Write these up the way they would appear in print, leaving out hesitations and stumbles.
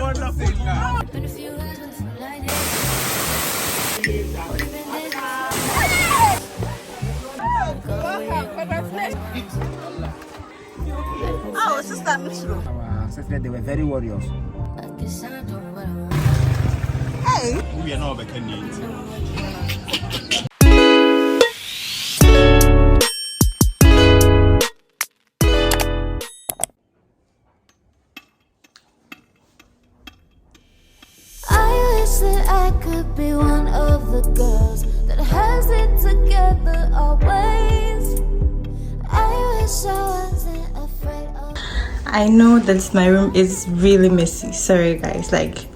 Oh, sister Mishro. Our sister, they were very warriors. Hey. We are not back in that I could be one of the girls that has it together always. I wish I wasn't afraid of. I know that my room is really messy. Sorry guys, like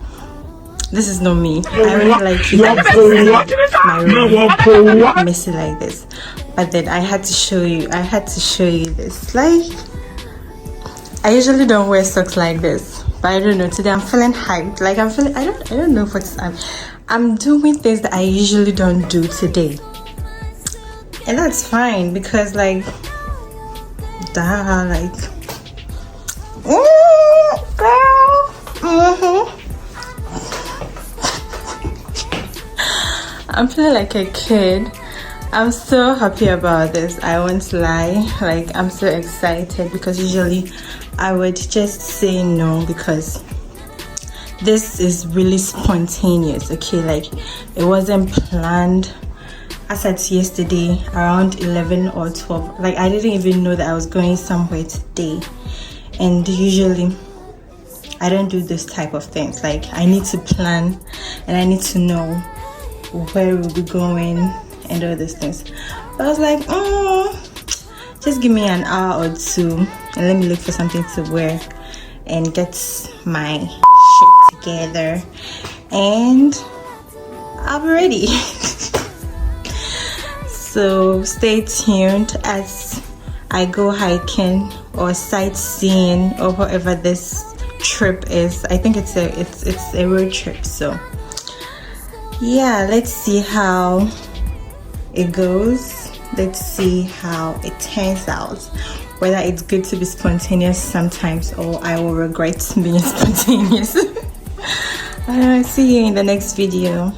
this is not me. I really like it. My room messy like this, but then I had to show you. This. Like I usually don't wear socks like this. But I don't know, today I'm feeling hyped. Like I don't know what I'm doing things that I usually don't do today. And that's fine because like girl. I'm feeling like a kid. I'm so happy about this. I won't lie. Like I'm so excited because usually I would just say no because this is really spontaneous. Okay, like it wasn't planned. As at yesterday around 11 or 12, like I didn't even know that I was going somewhere today. And usually I don't do this type of things. Like I need to plan and I need to know where we'll be going and all these things. But I was like, just give me an hour or two and let me look for something to wear and get my shit together and I'll be ready. So stay tuned as I go hiking or sightseeing or whatever this trip is. I think it's a road trip, so yeah, let's see how it goes. Let's see how it turns out, whether it's good to be spontaneous sometimes or I will regret being spontaneous. I'll see you in the next video.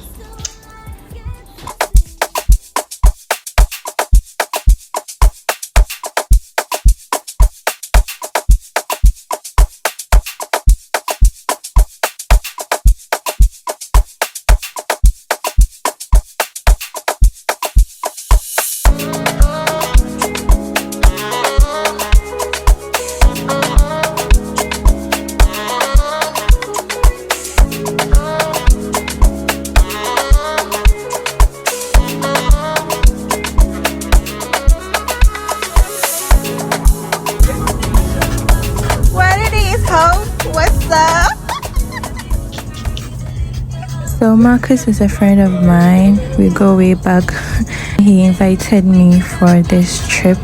So Marcus is a friend of mine. We go way back. He invited me for this trip,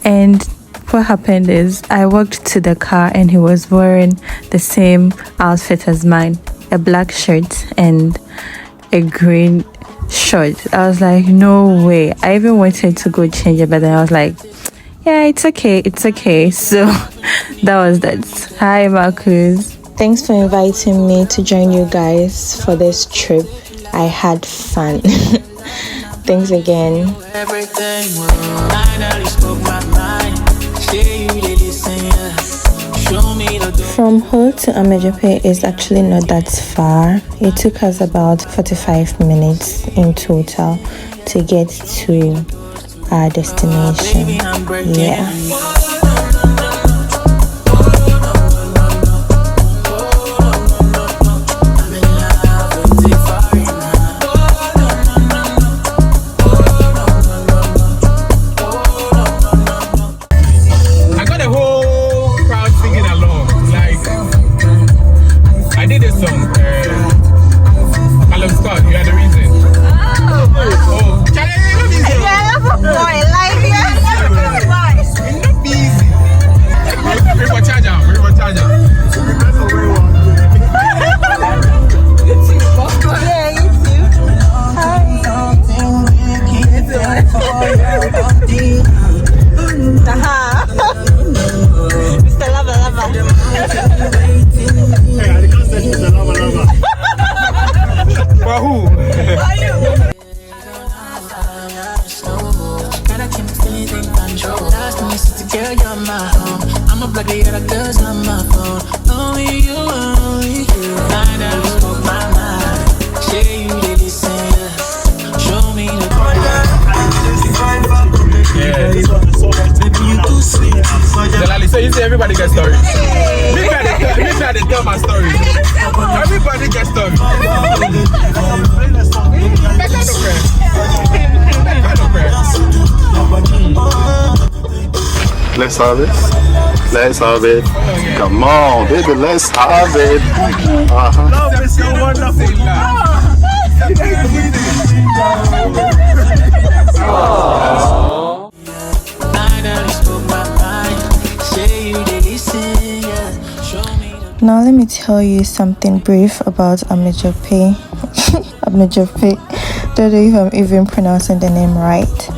and what happened is I walked to the car and he was wearing the same outfit as mine, a black shirt and a green short. I was like, no way. I even wanted to go change it, but then I was like, yeah, it's okay. So that was that. Hi Marcus. Thanks for inviting me to join you guys for this trip. I had fun. Thanks again. From Ho to Amejope is actually not that far. It took us about 45 minutes in total to get to our destination. Yeah. have it. Let's have it. Come on, baby, let's have it. Love is so wonderful. Now let me tell you something brief about Amejope. Amejope. Don't know if I'm even pronouncing the name right.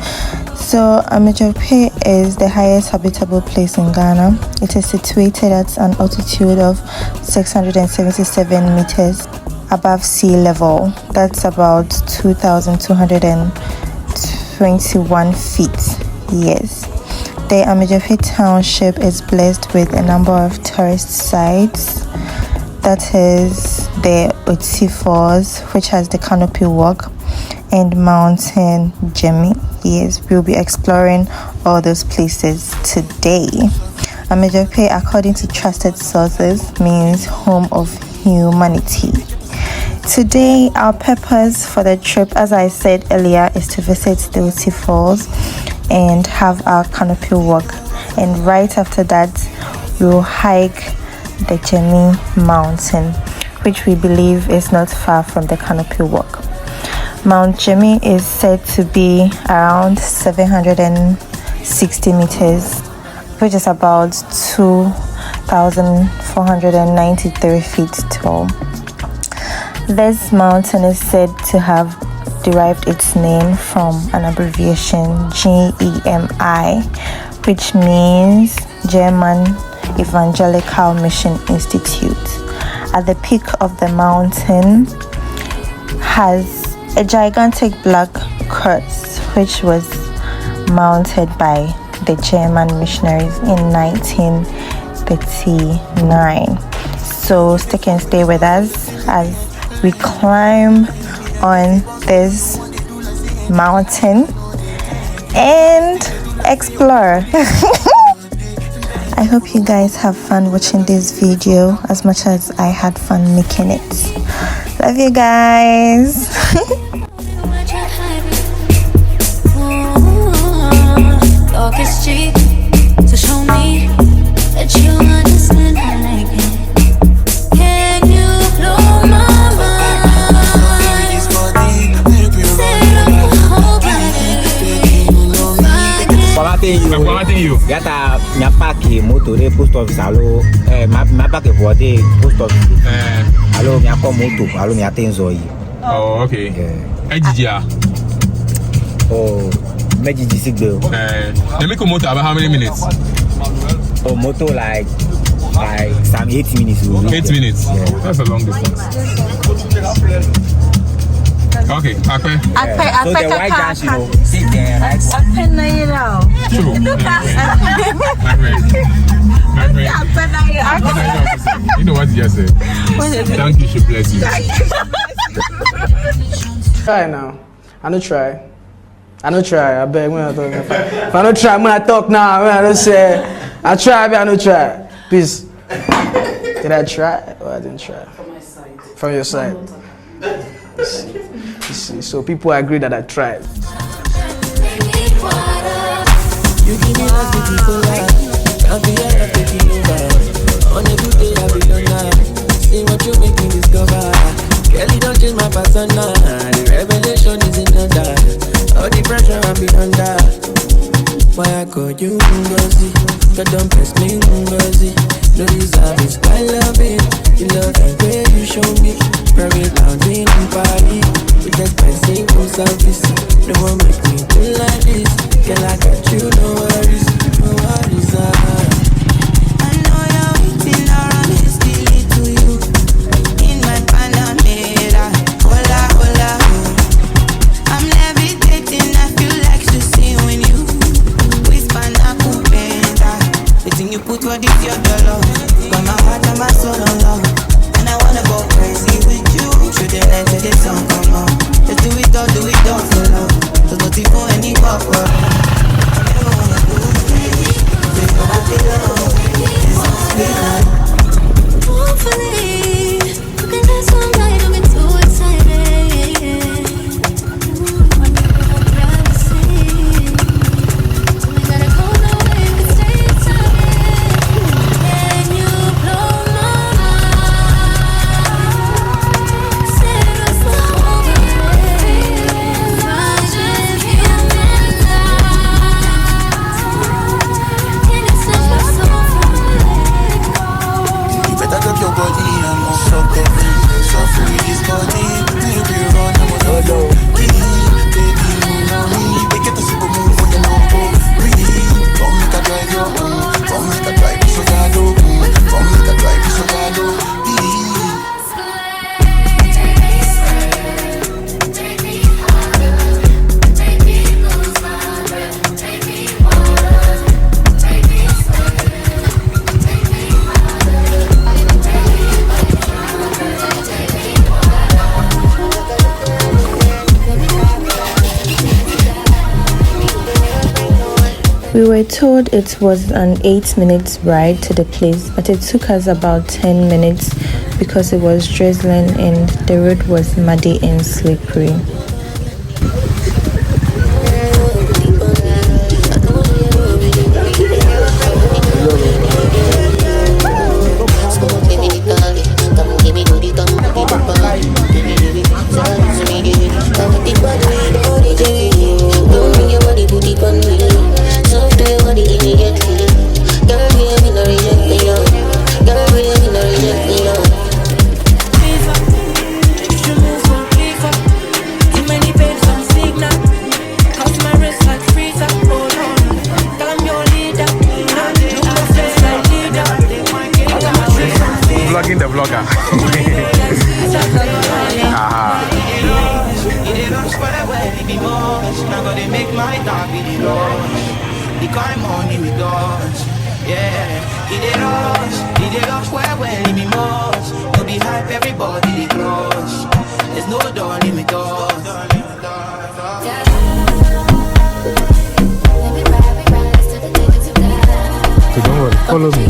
So Amejope is the highest habitable place in Ghana. It is situated at an altitude of 677 meters above sea level. That's about 2,221 feet. Yes. The Amejope township is blessed with a number of tourist sites. That is the Otsi Falls, which has the Canopy Walk, and Mountain Jemmy. Yes, we'll be exploring all those places today. Amejope, according to trusted sources, means home of humanity. Today, our purpose for the trip, as I said earlier, is to visit the Otsi Falls and have our canopy walk, and right after that we'll hike the Jemmy mountain, which we believe is not far from the canopy walk. Mount Jemmy is said to be around 760 meters, which is about 2,493 feet tall. This mountain is said to have derived its name from an abbreviation GEMI, which means German Evangelical Mission Institute. At the peak of the mountain has a gigantic black cross, which was mounted by the German missionaries in 1939. So stick and stay with us as we climb on this mountain and explore. I hope you guys have fun watching this video as much as I had fun making it. Love you guys. To show me that you understand I like it. Can you blow my Formatting you. Yata nyapaki moto de post office alo mapaki vote post office. Alo nyako moto alo nyatenzo yi. Oh, okay. Ejija. Oh, Mejiji sigbe. They make a motor about how many minutes? Oh, moto like some 8 minutes. 8 minutes. Yeah. That's a long distance. Okay, Akpe. So the white dash, you know, take the right side. True. My friend. You know what you just said. Thank you, should bless you. Try now. I don't try. I beg when I talk. If I don't try, when I talk now, when I don't say I try, but I don't try. Please. Did I try or I didn't try? From my side. From your side. You see, so people agree that I tried. You give me love, baby, so light. I'll be here, taking over. On a good day, I'll be on night. See what you make me discover. Girl, you don't change my persona. The revelation is in under. All the pressure I'll be under. Why I call you Ngozi? God don't press me Ngozi. No deserve it, I love it. You love the way you show me. Private lounge in Paris. With expensive room service. No one make me do like this. Girl, I got you, no worries. No worries, I know you're waiting around, it's still to you. In my Panamera. Hola, hola, I'm levitating, I feel like to see when you whisper na kupenda. The thing you put for this your dollar. Got my heart and my soul on love. And I wanna go crazy with you. Through the night till the sun come on. Just do it all for love. We were told it was an 8-minute ride to the place, but it took us about 10 minutes because it was drizzling and the road was muddy and slippery. Vlogging the vlogger. There's no door, leave me door. So don't worry, follow me.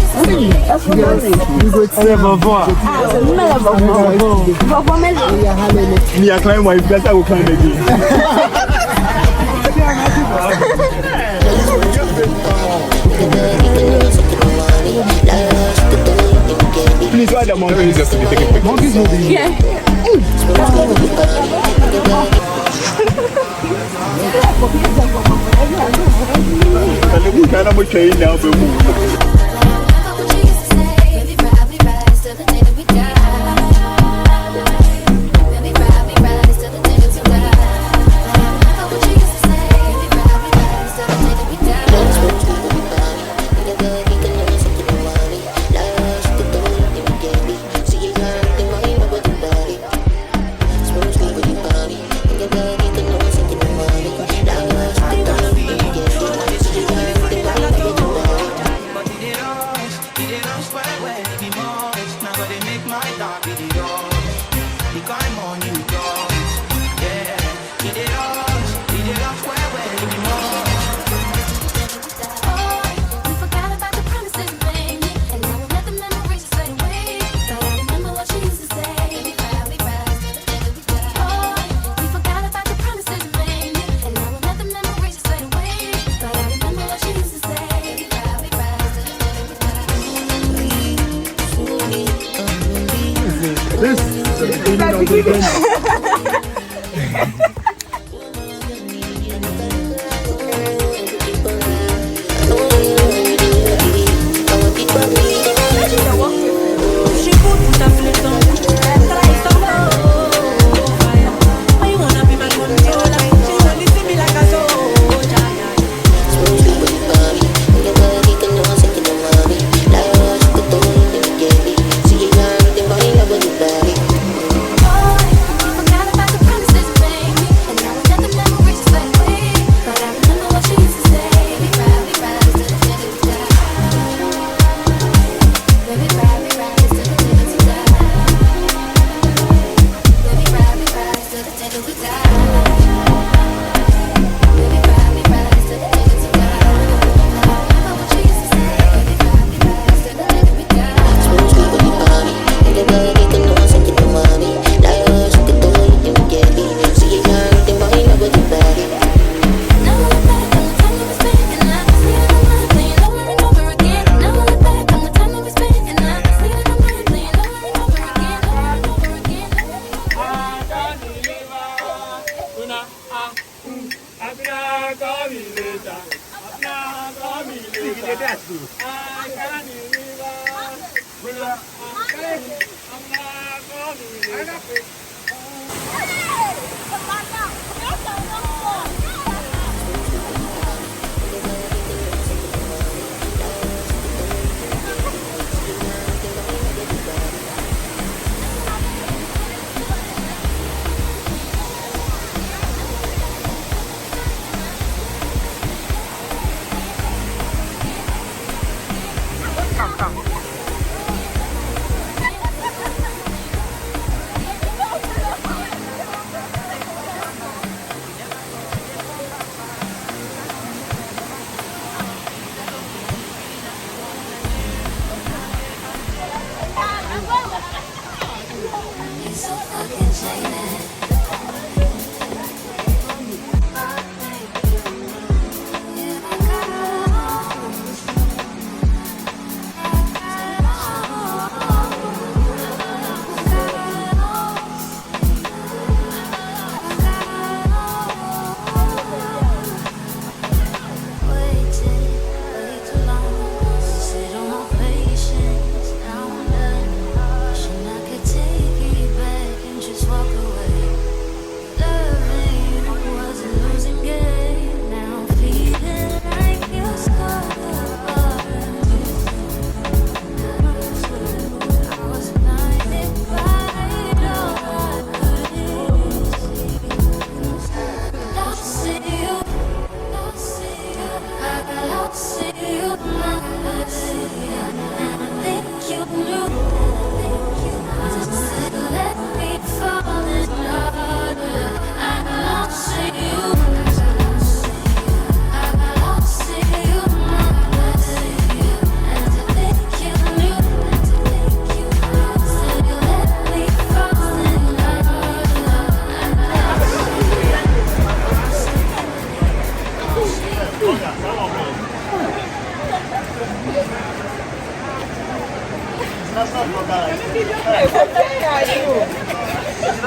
Me, I climb my best, I will climb again. Please, why the monkey is just to be taking pictures? Monkeys will be. Yeah.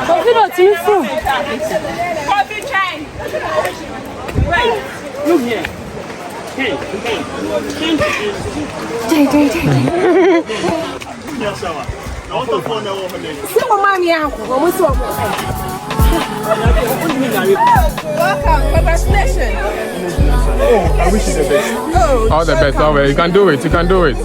Coffee not too full. Coffee time. Wait. Look here. Hey. Welcome. Congratulations. Oh, I wish you the best. Oh, all the best. All right. You can do it. You can do it.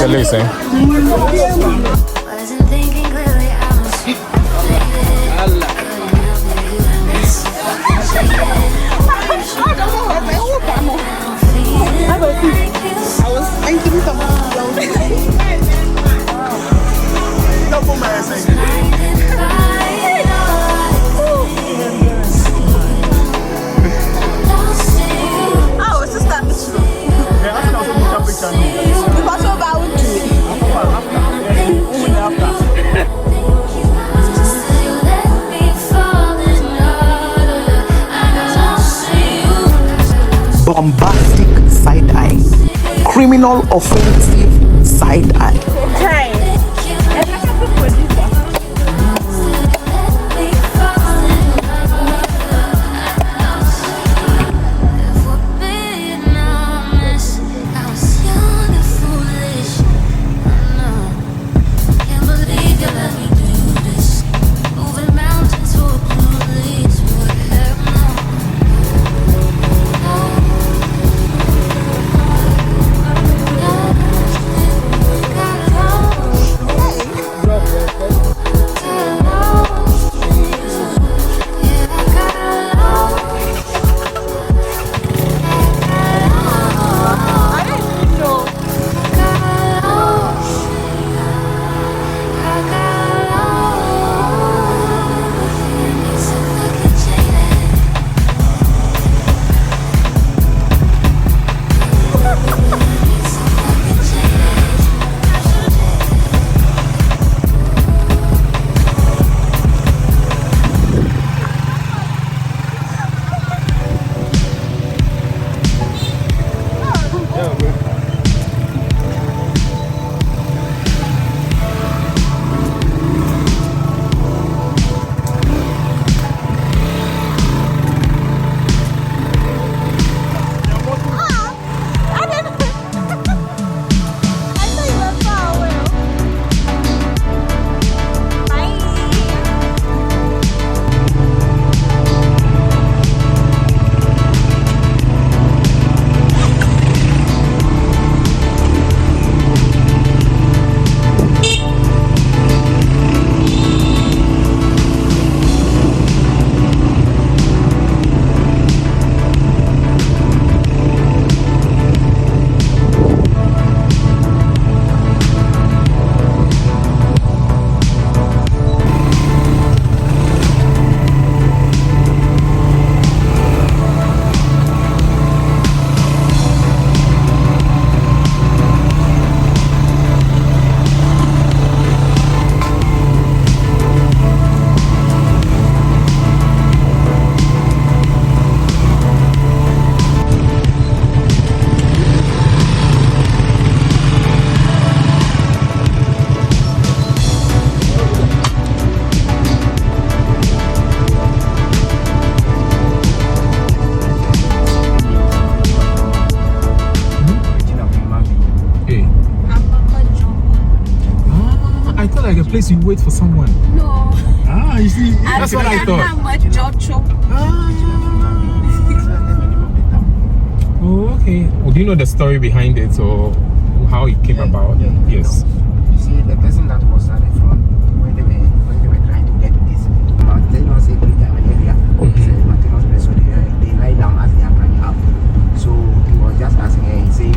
Listen. Wasn't thinking clearly, I was oh, sister Mitchell. Because of our bombastic side-eye, criminal offensive side-eye. place you wait for someone? No. Ah, you see, that's what I thought. Oh, okay. Well, do you know the story behind it or how it came about? Yes. You see, the person that was at the front when they were trying to get to this Martinez area, Martinez place, so they lie down as they are running out. So he was just asking her, he said,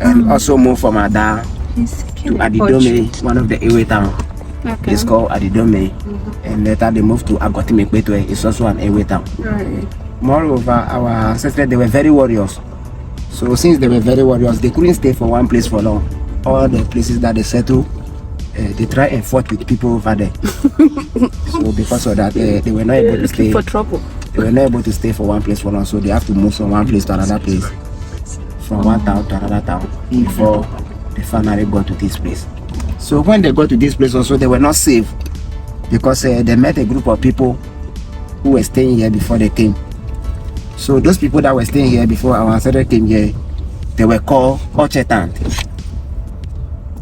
and also move from Ada to Adidome, one of the Ewe town. Okay. It's called Adidome, and later they moved to Agotimekbetwe. It's also an Ewe town. Right. Moreover, our ancestors, they were very warriors. So since they were very warriors, they couldn't stay for one place for long. All the places that they settled, they try and fought with people over there. So because of that, they were not able to stay for trouble. They were not able to stay for one place for long, so they have to move from one place to another place, from one town to another town, before they finally got to this place. So when they got to this place also, they were not safe because they met a group of people who were staying here before they came. So those people that were staying here before our ancestors came here, they were called Ochetant.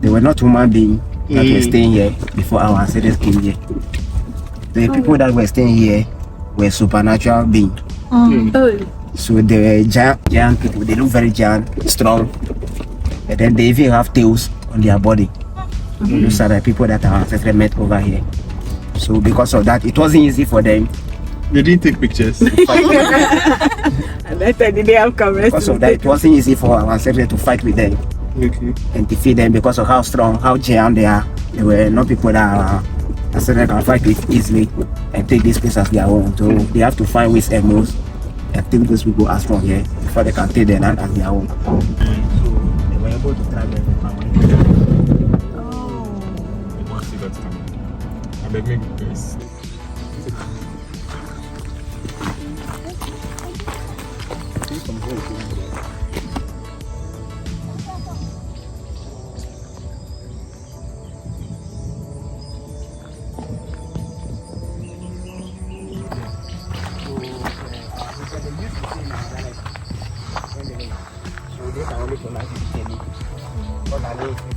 They were not human beings that were staying here before our ancestors came here. The people that were staying here were supernatural beings. So they were giant people. They look very giant, strong, and then they even have tails on their body. Those are the people that our ancestors met over here. So because of that, it wasn't easy for them. They didn't take pictures. Because of that, it wasn't easy for our ancestors to fight with them and defeat them because of how strong, how giant they are. They were not people that our ancestors can fight with easily and take this place as their own. So they have to find ways and moves and take those people as strong here before they can take the land as their own. So they were able to travel with family. I beg me, please.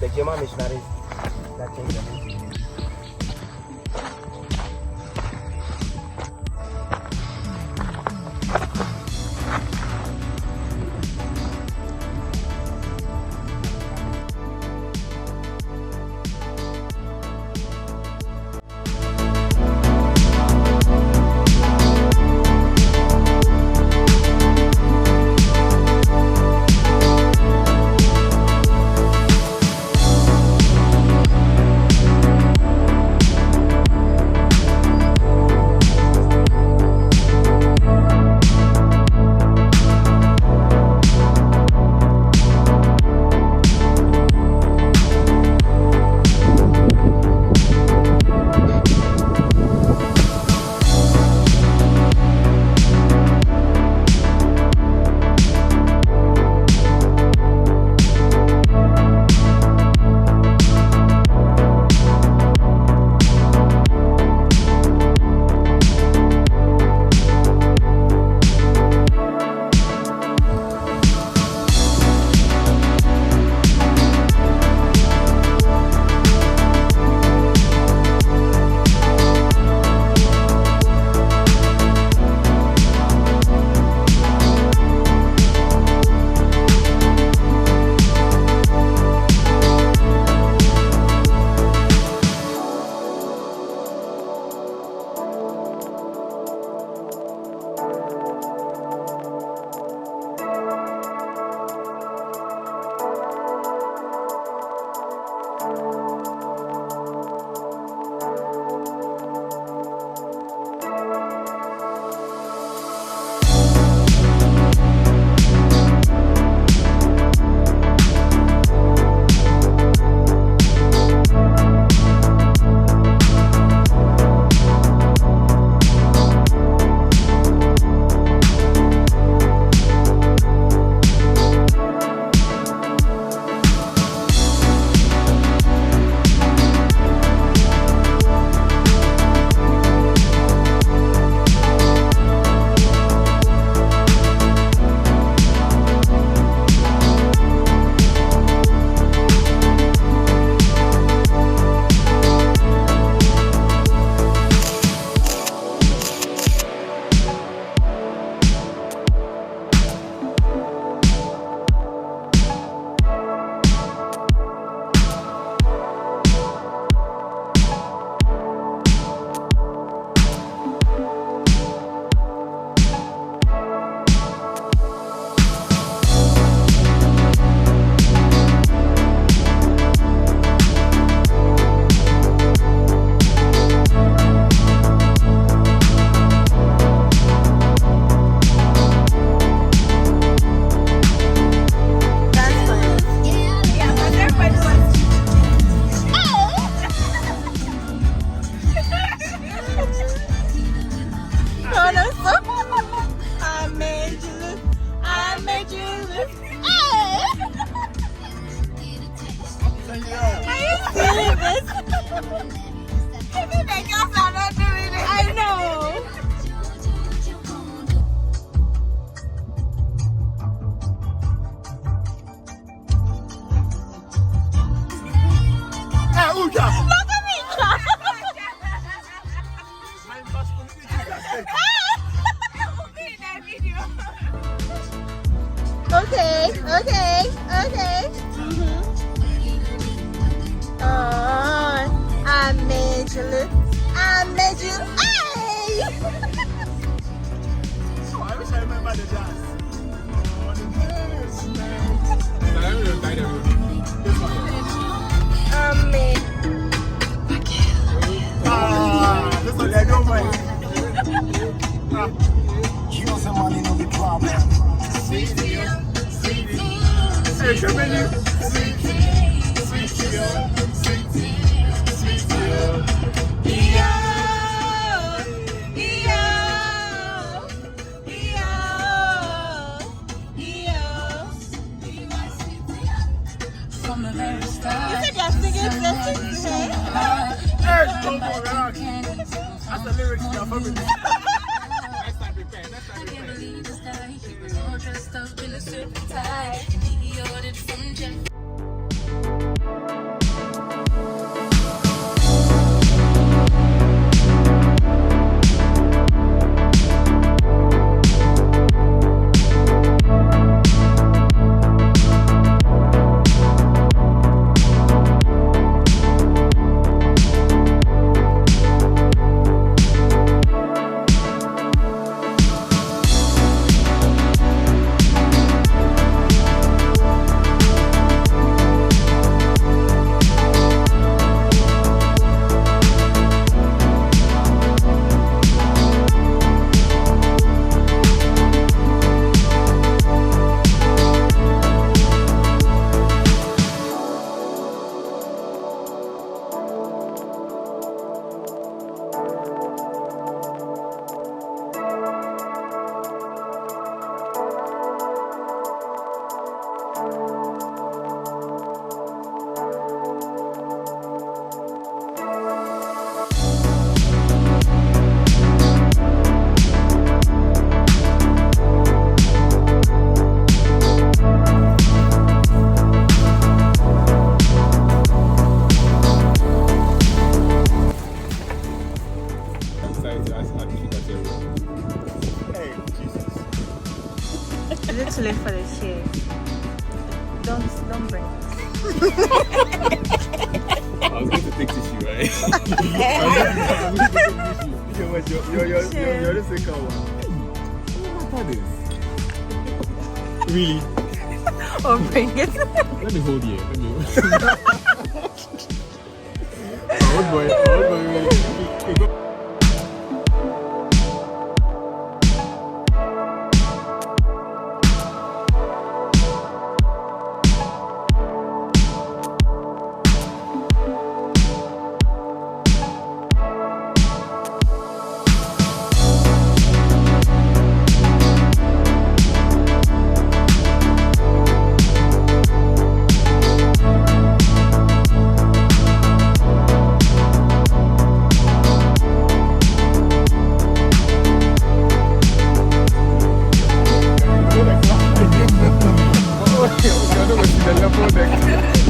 The German missionaries that changed the name. Are you serious? Even the girls are not doing it. I know. Look at me. Okay. Oh, I made you look. I made you. Hey! I wish I remember the dance. This one I don't mind. You know some money no be problem. Hey, come in. You said you're singing blessings today? Hey, don't go around. That's the lyrics you are from. Next time prepare. Is it too late for the share? Don't bring it. I was going to take tissue, right? You're the second one. What is this? Really? Or bring it. Let me hold you. Old boy, really. You're the